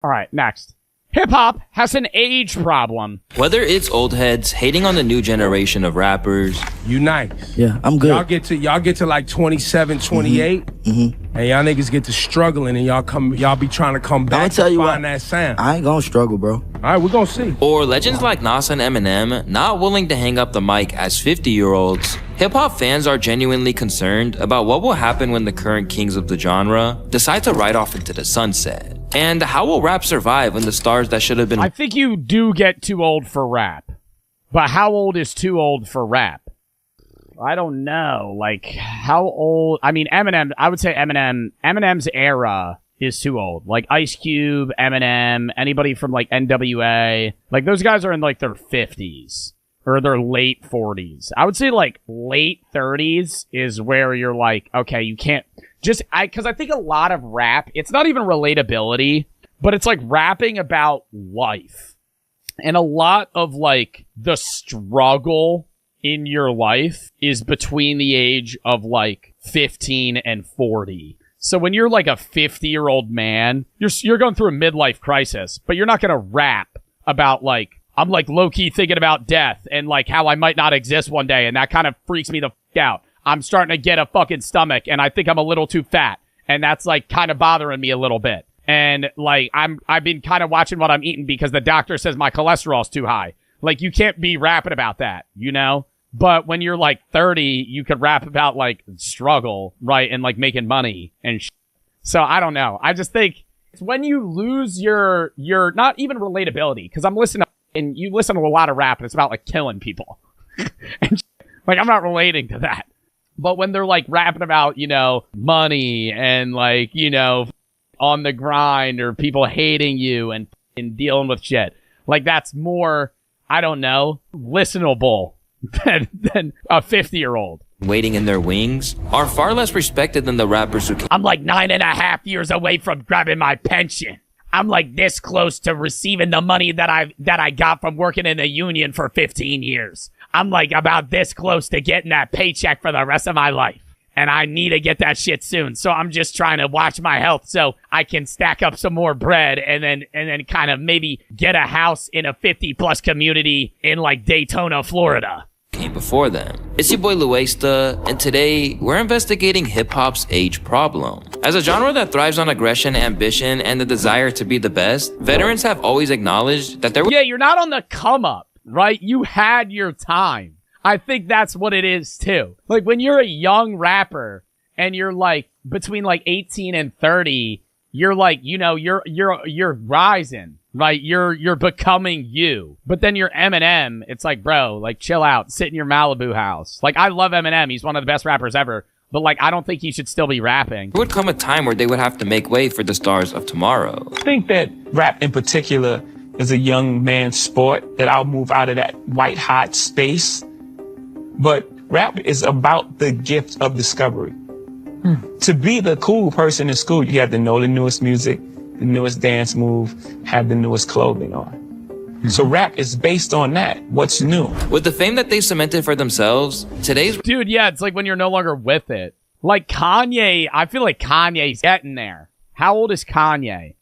All right, next. Hip-hop has an age problem. Whether it's old heads hating on the new generation of rappers. You nice. Yeah, I'm good. Y'all get to like 27, 28, and y'all niggas get to struggling, and y'all be trying to come back to find that sound. I ain't gonna struggle, bro. All right, we're gonna see. Or legends like Nas and Eminem not willing to hang up the mic as 50-year-olds. Hip-hop fans are genuinely concerned about what will happen when the current kings of the genre decide to ride off into the sunset. And how will rap survive when the stars that should have been— I think you do get too old for rap. But how old is too old for rap? I don't know. Like, how old? I mean, Eminem, I would say Eminem's era is too old. Like, Ice Cube, Eminem, anybody from, like, NWA. Like, those guys are in, like, their 50s. Or their late 40s. I would say, like, late 30s is where you're like, okay, you can't— because I think a lot of rap, it's not even relatability, but it's like rapping about life. And a lot of like the struggle in your life is between the age of like 15 and 40. So when you're like a 50-year-old man, you're going through a midlife crisis, but you're not going to rap about like, I'm like low-key thinking about death and like how I might not exist one day. And that kind of freaks me the f*** out. I'm starting to get a fucking stomach and I think I'm a little too fat. And that's like kind of bothering me a little bit. And like, I've been kind of watching what I'm eating because the doctor says my cholesterol's too high. Like, you can't be rapping about that, you know? But when you're like 30, you could rap about like struggle, right? And like making money and So I don't know. I just think it's when you lose your not even relatability. Cause I'm listening and you listen to a lot of rap and it's about like killing people. And like, I'm not relating to that. But when they're like rapping about, you know, money and like, you know, on the grind or people hating you and dealing with shit, like that's more, I don't know, listenable than a 50-year-old. Waiting in their wings are far less respected than the rappers who I'm like 9.5 years away from grabbing my pension. I'm like this close to receiving the money that I got from working in the union for 15 years. I'm like about this close to getting that paycheck for the rest of my life. And I need to get that shit soon. So I'm just trying to watch my health so I can stack up some more bread and then kind of maybe get a house in a 50+ community in like Daytona, Florida. Came before them. It's your boy Luesta, and today we're investigating hip-hop's age problem. As a genre that thrives on aggression, ambition, and the desire to be the best, veterans have always acknowledged that Yeah, you're not on the come up. Right? You had your time. I think that's what it is too. Like when you're a young rapper and you're like between like 18 and 30, you're like, you know, you're rising, right? You're becoming you. But then you're Eminem. It's like, bro, like chill out, sit in your Malibu house. Like I love Eminem. He's one of the best rappers ever. But like, I don't think he should still be rapping. There would come a time where they would have to make way for the stars of tomorrow. I think that rap in particular is a young man's sport, that I'll move out of that white hot space. But rap is about the gift of discovery. To be the cool person in school, you have to know the newest music, the newest dance move, have the newest clothing on. So rap is based on that. What's new? With the fame that they cemented for themselves, today's— Dude, yeah, it's like when you're no longer with it. Like Kanye, I feel like Kanye's getting there. How old is Kanye?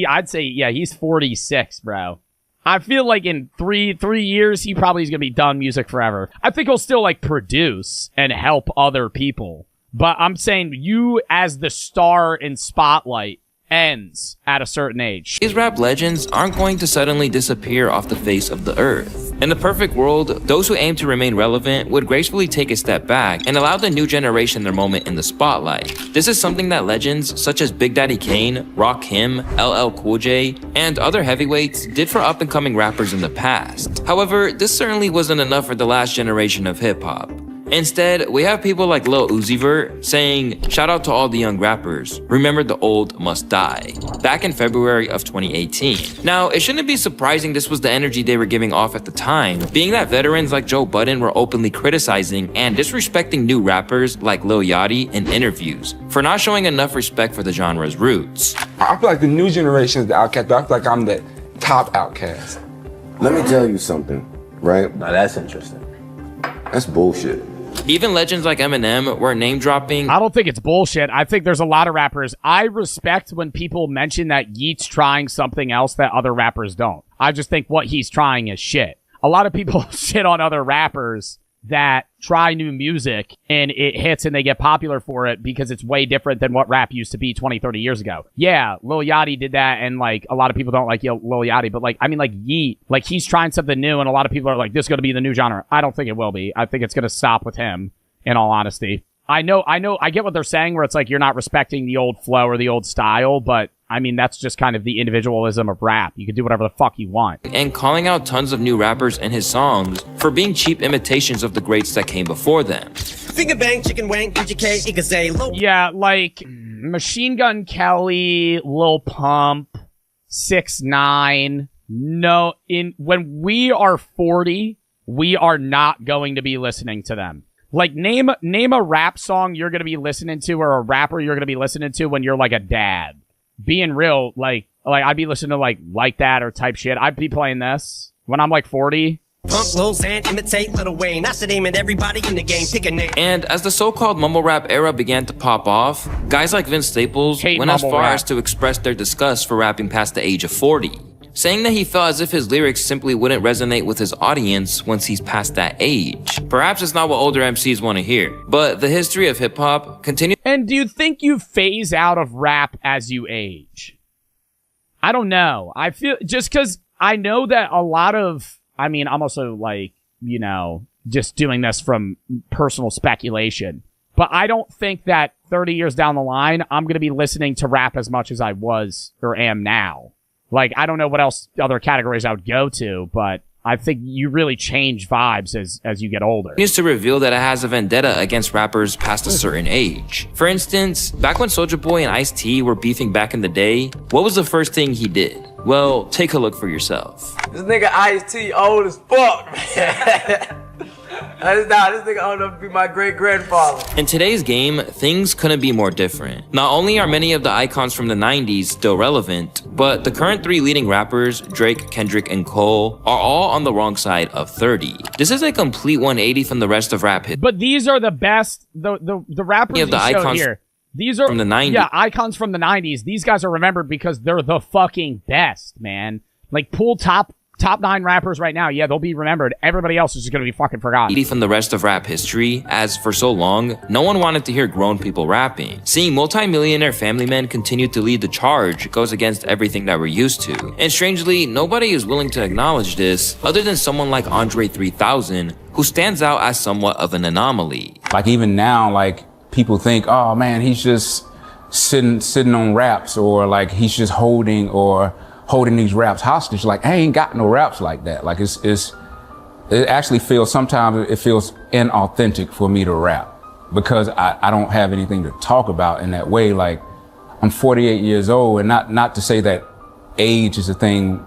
I'd say, yeah, he's 46, bro. I feel like in three years, he probably is going to be done music forever. I think he'll still like produce and help other people. But I'm saying you as the star in spotlight ends at a certain age. These rap legends aren't going to suddenly disappear off the face of the earth. In the perfect world, those who aim to remain relevant would gracefully take a step back and allow the new generation their moment in the spotlight. This is something that legends such as Big Daddy Kane, Rakim, LL Cool J, and other heavyweights did for up-and-coming rappers in the past. However, this certainly wasn't enough for the last generation of hip-hop. Instead, we have people like Lil Uzi Vert saying, "Shout out to all the young rappers. Remember the old must die," back in February of 2018. Now, it shouldn't be surprising this was the energy they were giving off at the time, being that veterans like Joe Budden were openly criticizing and disrespecting new rappers like Lil Yachty in interviews for not showing enough respect for the genre's roots. I feel like the new generation is the outcast, but I feel like I'm the top outcast. Let me tell you something, right? Now that's interesting. That's bullshit. Even legends like Eminem were name dropping. I don't think it's bullshit. I think there's a lot of rappers. I respect when people mention that Yeat's trying something else that other rappers don't. I just think what he's trying is shit. A lot of people shit on other rappers that try new music and it hits and they get popular for it because it's way different than what rap used to be 20, 30 years ago. Yeah, Lil Yachty did that, and like a lot of people don't like Lil Yachty, but like, I mean, like Yeat, like he's trying something new and a lot of people are like, this is going to be the new genre. I don't think it will be. I think it's going to stop with him, in all honesty. I get what they're saying where it's like you're not respecting the old flow or the old style, but I mean, that's just kind of the individualism of rap. You can do whatever the fuck you want. And calling out tons of new rappers in his songs for being cheap imitations of the greats that came before them. Finger bang, chicken wang, PGK, Ikaze, yeah, like Machine Gun Kelly, Lil Pump, 6ix9ine. No, when we are 40, we are not going to be listening to them. Like, name a rap song you're going to be listening to or a rapper you're going to be listening to when you're like a dad. Being real, like I'd be listening to like that or type shit. I'd be playing this when I'm like 40. Pump, Lil Xan, imitate Lil Wayne. I should aim at everybody in the game. Pick a name. And as the so-called mumble rap era began to pop off, guys like Vince Staples went as far as to express their disgust for rapping past the age of 40, saying that he felt as if his lyrics simply wouldn't resonate with his audience once he's past that age. Perhaps it's not what older MCs want to hear, but the history of hip-hop continues. And do you think you phase out of rap as you age? I don't know. I feel, just because I know that a lot of, I mean, I'm also like, you know, just doing this from personal speculation, but I don't think that 30 years down the line, I'm going to be listening to rap as much as I was or am now. Like, I don't know what else other categories I would go to, but I think you really change vibes as you get older. Continues to reveal that it has a vendetta against rappers past a certain age. For instance, back when Soulja Boy and Ice-T were beefing back in the day, what was the first thing he did? Well, take a look for yourself. This nigga Ice-T old as fuck, man. This nigga old enough to be my great-grandfather. In today's game, things couldn't be more different. Not only are many of the icons from the 90s still relevant, but the current three leading rappers, Drake, Kendrick, and Cole, are all on the wrong side of 30. This is a complete 180 from the rest of rap hip. But these are the best, the rappers you showed here. These are from the 90s. Yeah, icons from the 90s. These guys are remembered because they're the fucking best, man. Like, pull top 9 rappers right now, yeah, they'll be remembered. Everybody else is just gonna be fucking forgotten. From the rest of rap history, as for so long, no one wanted to hear grown people rapping. Seeing multi-millionaire family men continue to lead the charge goes against everything that we're used to. And strangely, nobody is willing to acknowledge this other than someone like Andre 3000, who stands out as somewhat of an anomaly. Like even now, like people think, oh man, he's just sitting on raps, or like he's just holding these raps hostage. Like, I ain't got no raps like that. Like it actually feels, sometimes it feels inauthentic for me to rap because I don't have anything to talk about in that way. Like, I'm 48 years old, and not to say that age is a thing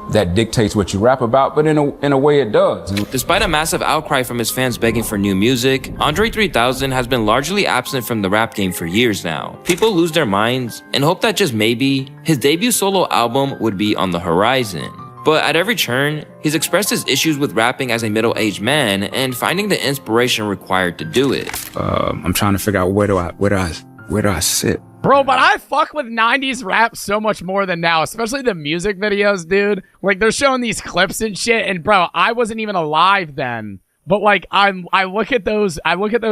that dictates what you rap about, but in a way it does. Despite a massive outcry from his fans begging for new music, Andre 3000 has been largely absent from the rap game for years now. People lose their minds and hope that just maybe his debut solo album would be on the horizon. But at every turn, he's expressed his issues with rapping as a middle-aged man and finding the inspiration required to do it. I'm trying to figure out where do I sit? Bro, but I fuck with 90s rap so much more than now, especially the music videos, dude. Like, they're showing these clips and shit, and bro, I wasn't even alive then. But like, I look at those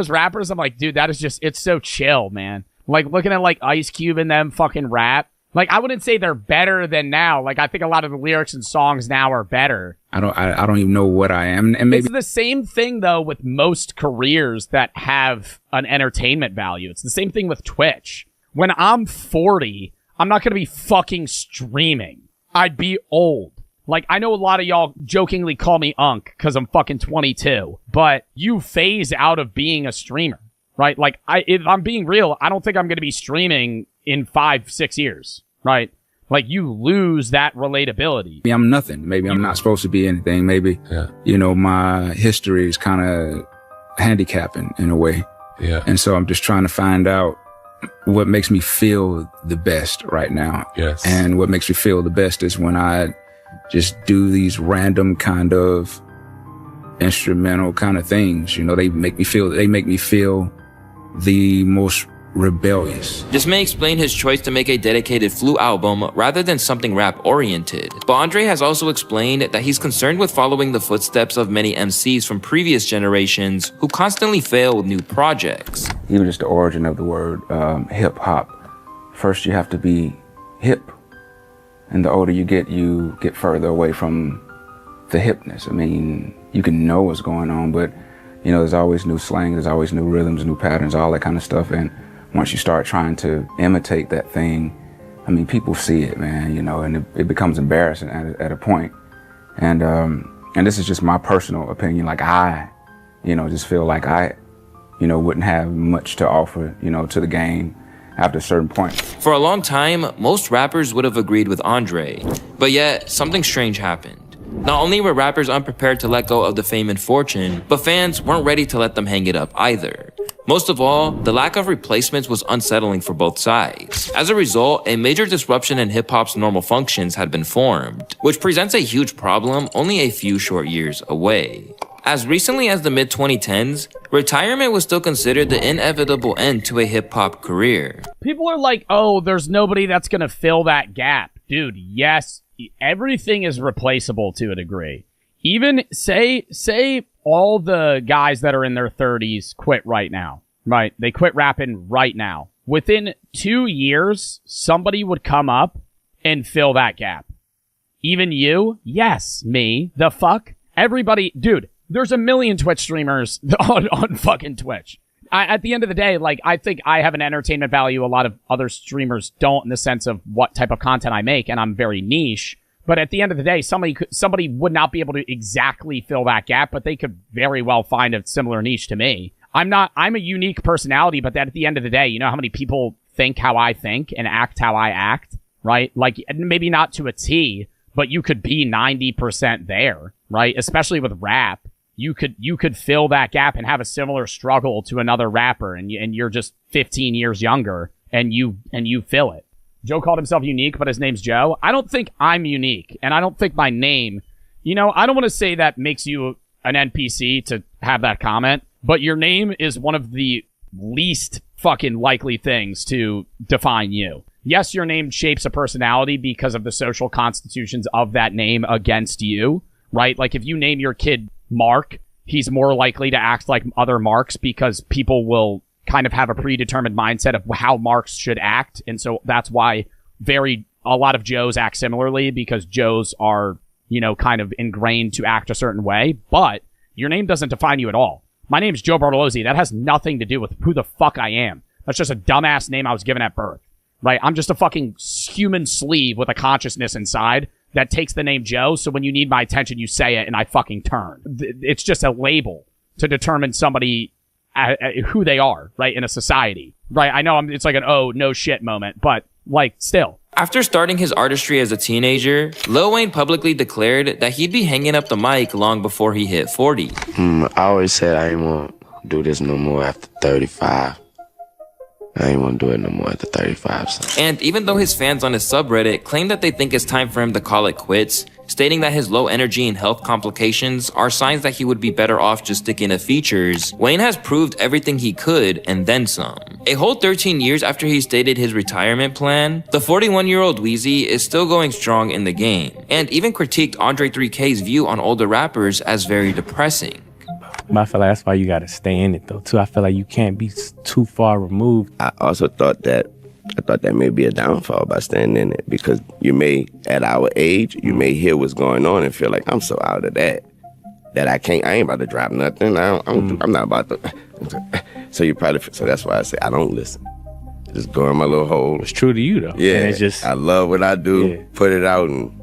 rappers, I'm like, dude, that is just, it's so chill, man. Like, looking at like Ice Cube and them fucking rap. Like, I wouldn't say they're better than now. Like, I think a lot of the lyrics and songs now are better. I don't even know what I am. And maybe it's the same thing though with most careers that have an entertainment value. It's the same thing with Twitch. When I'm 40, I'm not going to be fucking streaming. I'd be old. Like, I know a lot of y'all jokingly call me Unk because I'm fucking 22, but you phase out of being a streamer, right? Like, if I'm being real, I don't think I'm going to be streaming in 5-6 years, right? Like, you lose that relatability. Maybe I'm nothing. Maybe I'm not supposed to be anything. Maybe, you know, my history is kind of handicapping in a way. Yeah. And so I'm just trying to find out what makes me feel the best right now. Yes. And what makes me feel the best is when I just do these random kind of instrumental kind of things. You know, they make me feel the most rebellious. This may explain his choice to make a dedicated Flu album rather than something rap-oriented. But Andre has also explained that he's concerned with following the footsteps of many MCs from previous generations who constantly fail with new projects. Even just the origin of the word hip-hop. First, you have to be hip. And the older you get further away from the hipness. I mean, you can know what's going on, but you know, there's always new slang, there's always new rhythms, new patterns, all that kind of stuff. And once you start trying to imitate that thing, I mean, people see it, man, you know, and it becomes embarrassing at a point. And this is just my personal opinion. Like I, you know, just feel like I, you know, wouldn't have much to offer, you know, to the game after a certain point. For a long time, most rappers would have agreed with Andre, but yet something strange happened. Not only were rappers unprepared to let go of the fame and fortune, but fans weren't ready to let them hang it up either. Most of all, the lack of replacements was unsettling for both sides. As a result, a major disruption in hip-hop's normal functions had been formed, which presents a huge problem only a few short years away. As recently as the mid-2010s, retirement was still considered the inevitable end to a hip-hop career. People are like, oh, there's nobody that's gonna fill that gap. Dude, yes, everything is replaceable to a degree. Even say all the guys that are in their 30s quit right now, right? They quit rapping right now. Within 2 years, somebody would come up and fill that gap. Even you? Yes, me. The fuck? Everybody, dude, there's a million Twitch streamers on fucking Twitch. At the end of the day, like, I think I have an entertainment value a lot of other streamers don't in the sense of what type of content I make, and I'm very niche. But at the end of the day, somebody would not be able to exactly fill that gap, but they could very well find a similar niche to me. I'm a unique personality, but at the end of the day, you know how many people think how I think and act how I act, right? Like, maybe not to a T, but you could be 90% there, right? Especially with rap. You could fill that gap and have a similar struggle to another rapper, and you're just 15 years younger, and you fill it. Joe called himself unique, but his name's Joe. I don't think I'm unique, and I don't think my name, you know, I don't want to say that makes you an NPC to have that comment, but your name is one of the least fucking likely things to define you. Yes, your name shapes a personality because of the social constitutions of that name against you, right? Like, if you name your kid Mark, he's more likely to act like other Marks because people will kind of have a predetermined mindset of how Marks should act. And so that's why a lot of Joes act similarly, because Joes are, you know, kind of ingrained to act a certain way. But your name doesn't define you at all. My name's Joe Bartolozzi. That has nothing to do with who the fuck I am. That's just a dumbass name I was given at birth, right? I'm just a fucking human sleeve with a consciousness inside that takes the name Joe. So when you need my attention, you say it and I fucking turn. It's just a label to determine somebody who they are, right, in a society, right? I know it's like an oh no shit moment, but like still. After starting his artistry as a teenager, Lil Wayne publicly declared that he'd be hanging up the mic long before he hit 40. I always said I didn't want to do this no more after 35. I ain't want to do it no more after 35. So. And even though his fans on his subreddit claim that they think it's time for him to call it quits, stating that his low energy and health complications are signs that he would be better off just sticking to features, Wayne has proved everything he could and then some. A whole 13 years after he stated his retirement plan, the 41-year-old Weezy is still going strong in the game, and even critiqued Andre 3K's view on older rappers as very depressing. But I feel like that's why you gotta stay in it though too. I feel like you can't be too far removed. I also thought that may be a downfall by staying in it, because you may, at our age, you may hear what's going on and feel like I'm so out of that I ain't about to drop nothing. I'm not about to. So that's why I say I don't listen. Just go in my little hole. It's true to you though. Yeah, and it's just, I love what I do. Put it out and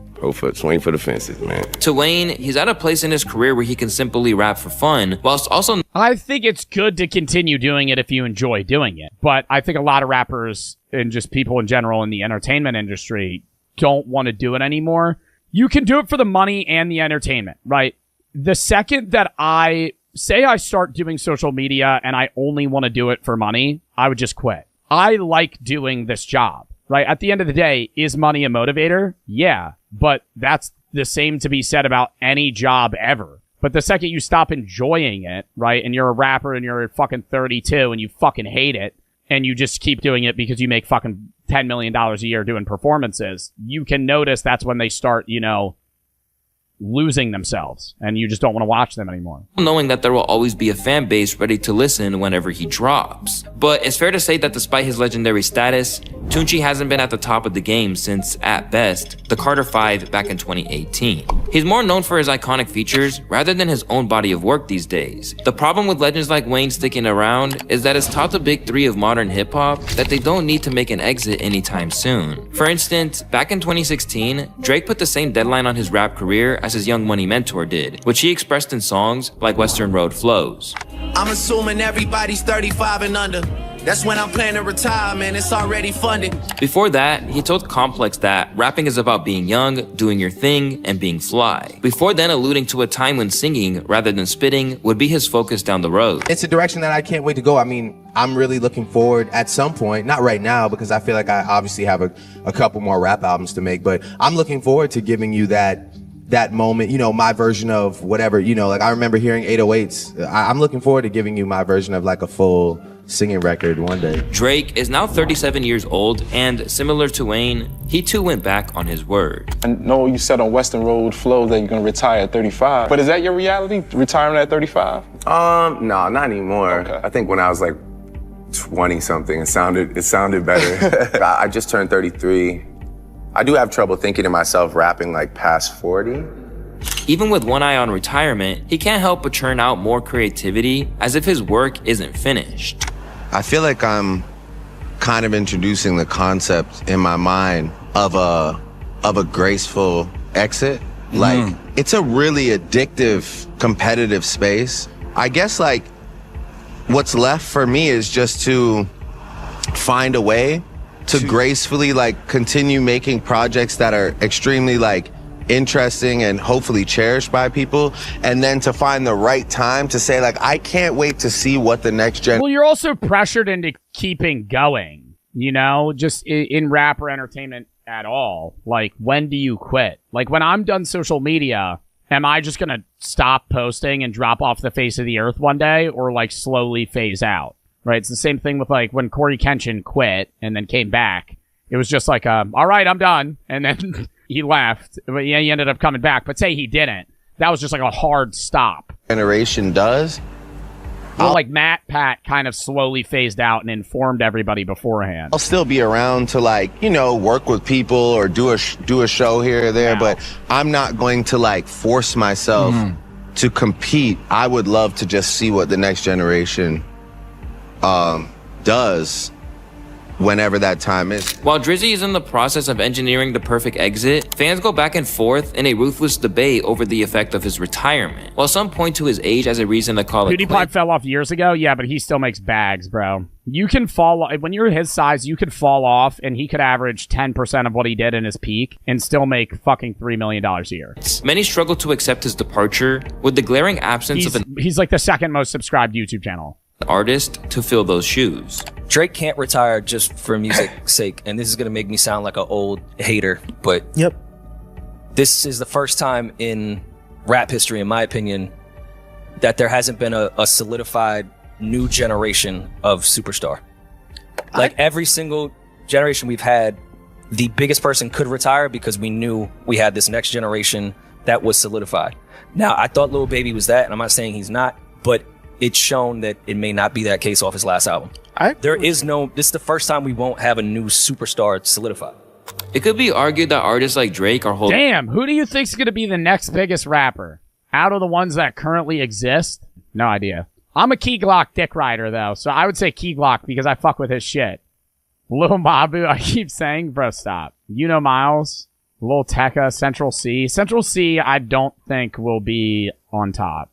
swing for the fences, man. To Wayne, he's at a place in his career where he can simply rap for fun, whilst also... I think it's good to continue doing it if you enjoy doing it. But I think a lot of rappers and just people in general in the entertainment industry don't want to do it anymore. You can do it for the money and the entertainment, right? The second that I start doing social media and I only want to do it for money, I would just quit. I like doing this job. Right? At the end of the day, is money a motivator? Yeah. But that's the same to be said about any job ever. But the second you stop enjoying it, right, and you're a rapper and you're fucking 32 and you fucking hate it, and you just keep doing it because you make fucking $10 million a year doing performances, you can notice that's when they start, you know, losing themselves, and you just don't want to watch them anymore. Knowing that there will always be a fan base ready to listen whenever he drops. But it's fair to say that despite his legendary status, Tunechi hasn't been at the top of the game since, at best, the Carter 5 back in 2018. He's more known for his iconic features rather than his own body of work these days. The problem with legends like Wayne sticking around is that it's taught the big three of modern hip-hop that they don't need to make an exit anytime soon. For instance, back in 2016, Drake put the same deadline on his rap career as his Young Money mentor did, which he expressed in songs like Western Road Flows. I'm assuming everybody's 35 and under. That's when I'm planning retirement, it's already funded. Before that, he told Complex that rapping is about being young, doing your thing, and being fly. Before then alluding to a time when singing, rather than spitting, would be his focus down the road. It's a direction that I can't wait to go. I mean, I'm really looking forward at some point, not right now, because I feel like I obviously have a couple more rap albums to make, but I'm looking forward to giving you that moment, you know, my version of whatever, you know, like I remember hearing 808s. I'm looking forward to giving you my version of like a full singing record one day. Drake is now 37 years old, and similar to Wayne, he too went back on his word. I know you said on Western Road Flow that you're gonna retire at 35, but is that your reality, retiring at 35? No, not anymore. Okay. I think when I was like 20 something, it sounded better. I just turned 33. I do have trouble thinking of myself rapping like past 40. Even with one eye on retirement, he can't help but churn out more creativity as if his work isn't finished. I feel like I'm kind of introducing the concept in my mind of a graceful exit. Like, it's a really addictive, competitive space. I guess like what's left for me is just to find a way to gracefully like continue making projects that are extremely like interesting and hopefully cherished by people, and then to find the right time to say like, I can't wait to see what the next gen. Well, you're also pressured into keeping going, you know, just in rap or entertainment at all. Like, when do you quit? Like, when I'm done social media, am I just gonna stop posting and drop off the face of the earth one day, or like slowly phase out? Right? It's the same thing with like when Corey Kenshin quit and then came back. It was just like, all right, I'm done. And then he left. But yeah, he ended up coming back. But say he didn't. That was just like a hard stop. Generation does. Well, like Matt Pat kind of slowly phased out and informed everybody beforehand. I'll still be around to like, you know, work with people or do a show here or there, but I'm not going to like force myself to compete. I would love to just see what the next generation does whenever that time is. While Drizzy is in the process of engineering the perfect exit, fans go back and forth in a ruthless debate over the effect of his retirement. While some point to his age as a reason to call it PewDiePie fell off years ago, yeah, but he still makes bags, bro. You can fall, when you're his size, you could fall off and he could average 10% of what he did in his peak and still make fucking $3 million a year. Many struggle to accept his departure with the glaring absence of he's like the second most subscribed YouTube channel artist to fill those shoes. Drake can't retire just for music's sake, and this is gonna make me sound like an old hater, but this is the first time in rap history, in my opinion, that there hasn't been a solidified new generation of superstar. Like every single generation we've had, the biggest person could retire because we knew we had this next generation that was solidified. Now, I thought Lil Baby was that, and I'm not saying he's not, but it's shown that it may not be that case off his last album. This is the first time we won't have a new superstar solidified. It could be argued that artists like Drake are holding... Damn, who do you think's gonna be the next biggest rapper? Out of the ones that currently exist? No idea. I'm a Key Glock dick rider, though, so I would say Key Glock because I fuck with his shit. Lil Mabu, I keep saying, bro, stop. You know Miles, Lil Tecca, Central C. Central C, I don't think will be on top.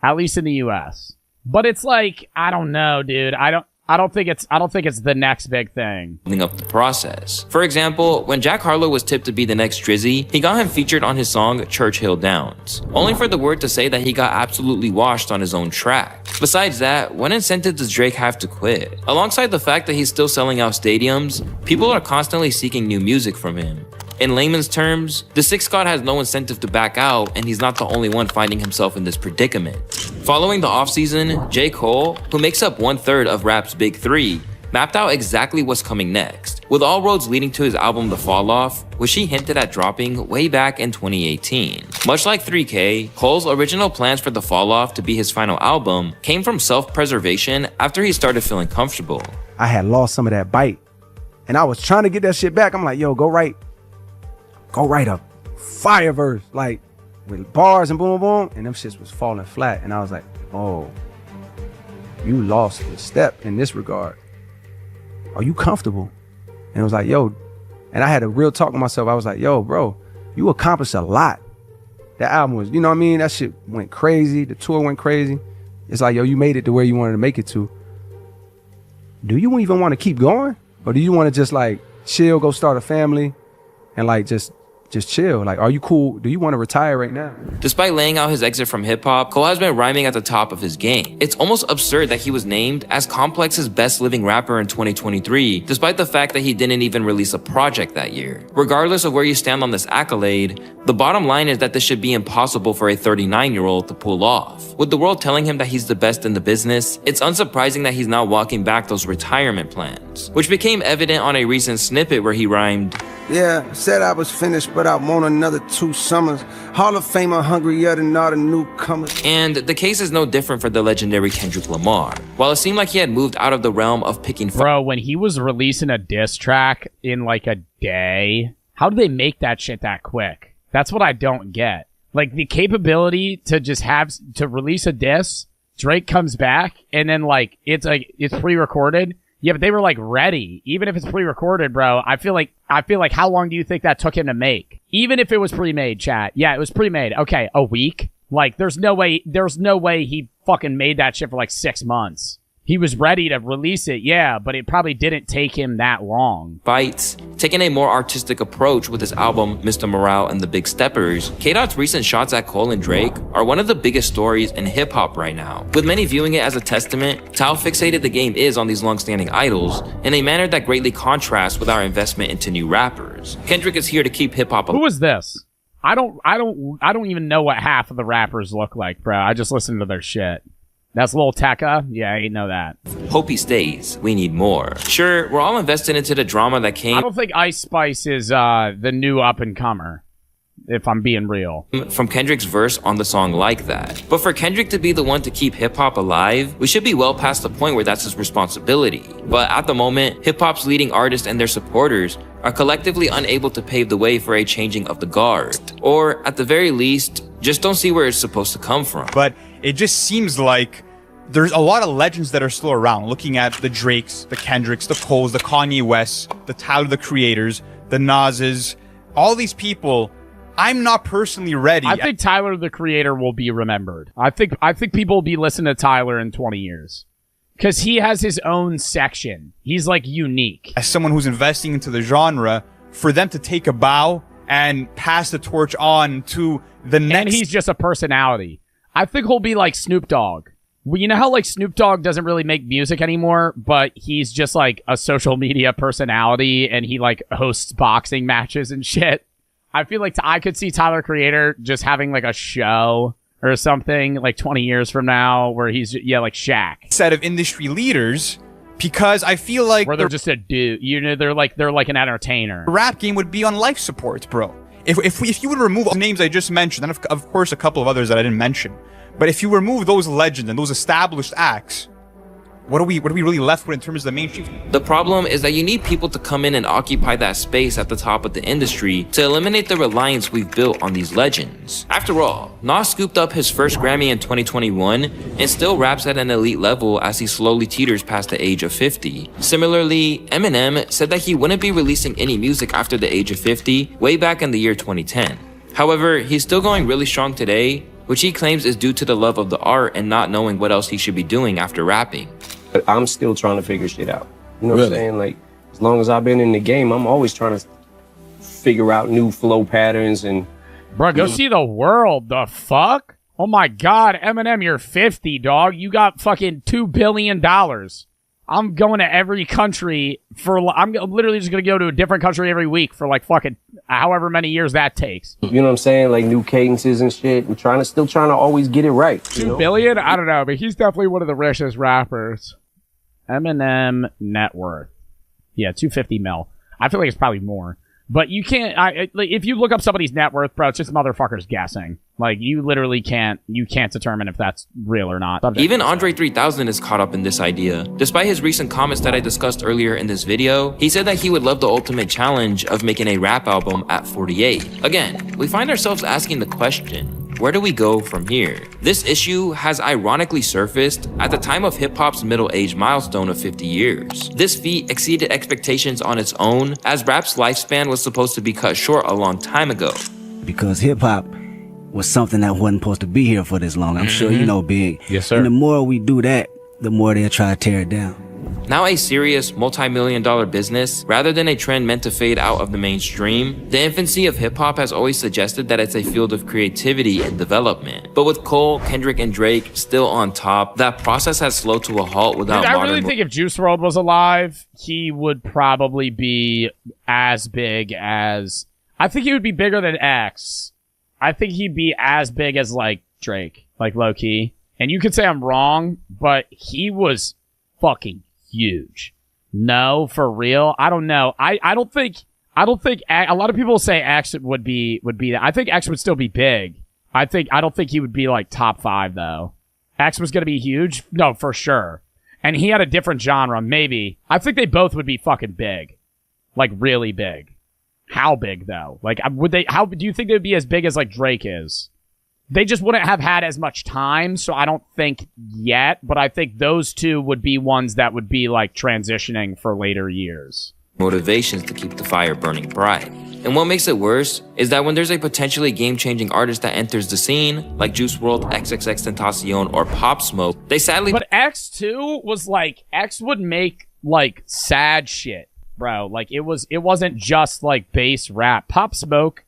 At least in the US. But it's like, I don't know, dude. I don't think it's the next big thing. Up the process. For example, when Jack Harlow was tipped to be the next Drizzy, he got him featured on his song Churchill Downs, only for the word to say that he got absolutely washed on his own track. Besides that, what incentive does Drake have to quit? Alongside the fact that he's still selling out stadiums, people are constantly seeking new music from him. In layman's terms, the Six God has no incentive to back out, and he's not the only one finding himself in this predicament. Following the offseason, J. Cole, who makes up 1/3 of rap's big three, mapped out exactly what's coming next, with all roads leading to his album The Fall Off, which he hinted at dropping way back in 2018. Much like 3K, Cole's original plans for The Fall Off to be his final album came from self-preservation after he started feeling comfortable. I had lost some of that bite, and I was trying to get that shit back. I'm like, yo, go write a fire verse, like with bars and boom, boom, and them shits was falling flat. And I was like, oh, you lost a step in this regard. Are you comfortable? And it was like, yo, and I had a real talk with myself. I was like, yo, bro, you accomplished a lot. That album was, you know what I mean? That shit went crazy. The tour went crazy. It's like, yo, you made it to where you wanted to make it to. Do you even want to keep going? Or do you want to just like chill, go start a family and like just chill? Like, are you cool? Do you want to retire right now? Despite laying out his exit from hip-hop, Cole has been rhyming at the top of his game. It's almost absurd that he was named as Complex's best living rapper in 2023, despite the fact that he didn't even release a project that year. Regardless of where you stand on this accolade, the bottom line is that this should be impossible for a 39-year-old to pull off. With the world telling him that he's the best in the business, it's unsurprising that he's now walking back those retirement plans, which became evident on a recent snippet where he rhymed, yeah, said I was finished, but I want another 2 summers. Hall of Famer hungrier than all the newcomers. And the case is no different for the legendary Kendrick Lamar. While it seemed like he had moved out of the realm of picking... Bro, when he was releasing a diss track in like a day, how did they make that shit that quick? That's what I don't get. Like the capability to just to release a diss, Drake comes back, and then like it's pre-recorded. Yeah, but they were like ready. Even if it's pre-recorded, bro, I feel like how long do you think that took him to make? Even if it was pre-made, chat. Yeah, it was pre-made. Okay, a week? Like there's no way he fucking made that shit for like 6 months. He was ready to release it, yeah, but it probably didn't take him that long. Bites, taking a more artistic approach with his album Mr. Morale and the Big Steppers, K-Dot's recent shots at Cole and Drake are one of the biggest stories in hip-hop right now, with many viewing it as a testament to how fixated the game is on these long-standing idols in a manner that greatly contrasts with our investment into new rappers. Kendrick is here to keep hip-hop alive. Who is this? I don't even know what half of the rappers look like, bro. I just listen to their shit. That's Lil Tecca? Yeah, I ain't know that. Hope he stays. We need more. Sure, we're all invested into the drama that came... I don't think Ice Spice is the new up-and-comer, if I'm being real. From Kendrick's verse on the song Like That. But for Kendrick to be the one to keep hip-hop alive, we should be well past the point where that's his responsibility. But at the moment, hip-hop's leading artists and their supporters are collectively unable to pave the way for a changing of the guard. Or, at the very least, just don't see where it's supposed to come from. But it just seems like there's a lot of legends that are still around. Looking at the Drakes, the Kendricks, the Coles, the Kanye Wests, the Tyler, the Creators, the Nas's, all these people, I'm not personally ready. I think Tyler, the Creator, will be remembered. I think people will be listening to Tyler in 20 years. Because he has his own section. He's like unique. As someone who's investing into the genre, for them to take a bow and pass the torch on to the next... And he's just a personality. I think he'll be like Snoop Dogg. Well, you know how like Snoop Dogg doesn't really make music anymore, but he's just like a social media personality and he like hosts boxing matches and shit? I feel like I could see Tyler Creator just having like a show or something like 20 years from now where he's, yeah, like Shaq. Set of industry leaders, because I feel like... Where they're just a dude. You know, they're like an entertainer. The rap game would be on life support, bro. If you would remove all the names I just mentioned, and of course a couple of others that I didn't mention, but if you remove those legends and those established acts, what are we really left with in terms of the mainstream? The problem is that you need people to come in and occupy that space at the top of the industry to eliminate the reliance we've built on these legends. After all, Nas scooped up his first Grammy in 2021 and still raps at an elite level as he slowly teeters past the age of 50. Similarly, Eminem said that he wouldn't be releasing any music after the age of 50 way back in the year 2010. However, he's still going really strong today, which he claims is due to the love of the art and not knowing what else he should be doing after rapping. But I'm still trying to figure shit out. You know what I'm saying? Like, as long as I've been in the game, I'm always trying to figure out new flow patterns and... Bro, go see the world. The fuck? Oh my God, Eminem, you're 50, dog. You got fucking $2 billion. I'm going to every country I'm literally just going to go to a different country every week for like fucking however many years that takes. You know what I'm saying? Like new cadences and shit. I'm still trying to always get it right. 2 billion? I don't know, but he's definitely one of the richest rappers. Eminem net worth. Yeah, 250 mil. I feel like it's probably more. But you can't, like, if you look up somebody's net worth, bro, it's just motherfuckers guessing. Like, you literally can't determine if that's real or not. Even Andre 3000 is caught up in this idea. Despite his recent comments that I discussed earlier in this video, he said that he would love the ultimate challenge of making a rap album at 48. Again, we find ourselves asking the question, where do we go from here? This issue has ironically surfaced at the time of hip-hop's middle-age milestone of 50 years. This feat exceeded expectations on its own, as rap's lifespan was supposed to be cut short a long time ago. Because hip-hop was something that wasn't supposed to be here for this long. I'm sure you know, Big. Yes, sir. And the more we do that, the more they'll try to tear it down. Now a serious multi-million-dollar business, rather than a trend meant to fade out of the mainstream, the infancy of hip-hop has always suggested that it's a field of creativity and development. But with Cole, Kendrick, and Drake still on top, that process has slowed to a halt without I really think if Juice WRLD was alive, he would probably be as big as... I think he would be bigger than X. I think he'd be as big as, like, Drake, like, low-key. And you could say I'm wrong, but he was fucking huge. No, for real. I don't know. I don't think a lot of people say X would be that. I think X would still be big. I don't think he would be like top 5 though. X was going to be huge. No, for sure. And he had a different genre. Maybe. I think they both would be fucking big. Like really big. How big though? Like how do you think they would be as big as like Drake is? They just wouldn't have had as much time, so I don't think yet, but I think those two would be ones that would be like transitioning for later years. Motivations to keep the fire burning bright. And what makes it worse is that when there's a potentially game-changing artist that enters the scene, like Juice WRLD, XXXTentacion, or Pop Smoke, they sadly... But X too was like, X would make like sad shit, bro. Like it wasn't just like bass rap. Pop Smoke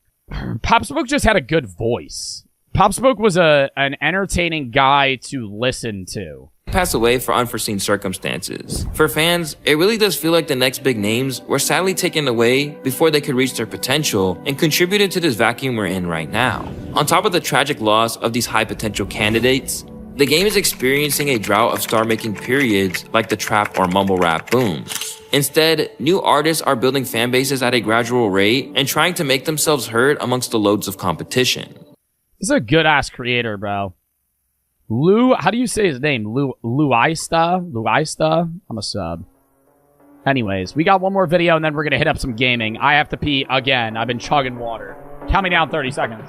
just had a good voice. Pop Smoke was an entertaining guy to listen to. Pass away for unforeseen circumstances. For fans, it really does feel like the next big names were sadly taken away before they could reach their potential and contributed to this vacuum we're in right now. On top of the tragic loss of these high potential candidates, the game is experiencing a drought of star-making periods like the trap or mumble rap booms. Instead, new artists are building fan bases at a gradual rate and trying to make themselves heard amongst the loads of competition. This is a good-ass creator, bro. How do you say his name? Luista? I'm a sub. Anyways, we got one more video, and then we're going to hit up some gaming. I have to pee again. I've been chugging water. Count me down 30 seconds.